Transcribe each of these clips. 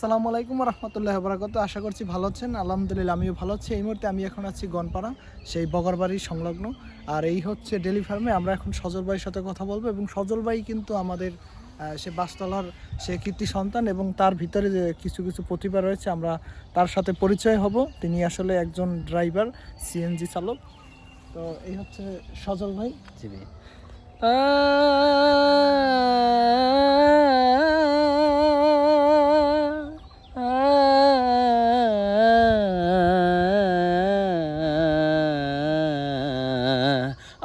আসসালামু আলাইকুম রহমতুল্লাহ বরাকাতুহু। আশা করছি ভালো আছেন। আলহামদুলিল্লাহ আমিও ভালো আছি। এই মুহূর্তে আমি এখন আছি গনপাড়া, সেই বগরবাড়ির সংলগ্ন। আর এই হচ্ছে ডেলি ফার্মে। আমরা এখন সজল ভাইয়ের সাথে কথা বলবো এবং সজল ভাই কিন্তু আমাদের সে বাসতলার সে কীর্তি সন্তান এবং তার ভিতরে যে কিছু কিছু প্রতিভা রয়েছে আমরা তার সাথে পরিচয় হব। তিনি আসলে একজন ড্রাইভার, সিএনজি চালক। তো এই হচ্ছে সজল ভাই। জি ভাই।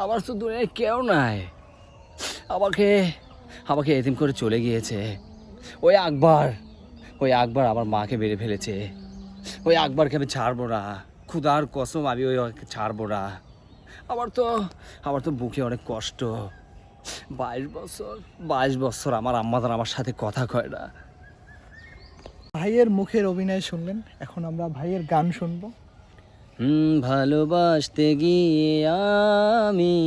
আমার তো দূরে কেউ নাই, আমাকে আমাকে এতিম করে চলে গিয়েছে ওই আকবর। ওই আকবর আমার মাকে মেরে ফেলেছে। ওই আকবরকে আমি ছাড়বো না, ক্ষুধার কসম আমি ওকে ছাড়বো না। আমার তো বুকে অনেক কষ্ট। 22 বছর আমার আম্মাদার আমার সাথে কথা কয় না। ভাইয়ের মুখের অভিনয় শুনলেন, এখন আমরা ভাইয়ের গান শুনবো। ভালোবাসতে গিয়ে আমি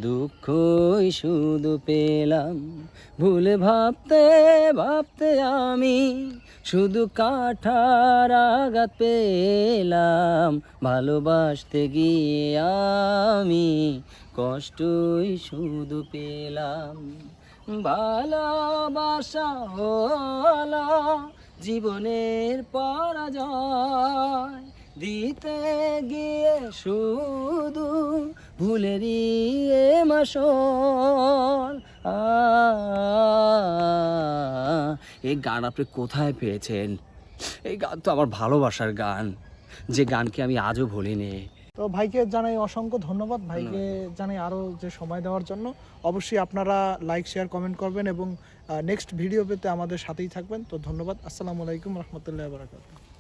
দুঃখই শুধু পেলাম, ভুলে ভাবতে ভাবতে আমি শুধু কাঠার আঘাত পেলাম। ভালোবাসতে গিয়ে আমি কষ্টই শুধু পেলাম। ভালোবাসা হলো জীবনের পরাজয়, দিতে গিয়ে শুধু ভুলেরই মাসল। এই গান আপনি কোথায় পেয়েছেন? এই গান তো আমার ভালোবাসার গান, যে গানকে আমি আজও ভুলিনি। তো ভাইকে জানাই অসংখ্য ধন্যবাদ। ভাইকে জানাই আরও যে সময় দেওয়ার জন্য। অবশ্যই আপনারা লাইক, শেয়ার, কমেন্ট করবেন এবং নেক্সট ভিডিও পেতে আমাদের সাথেই থাকবেন। তো ধন্যবাদ। আসসালামু আলাইকুম রহমতুল্লাহ বারাকাতুহু।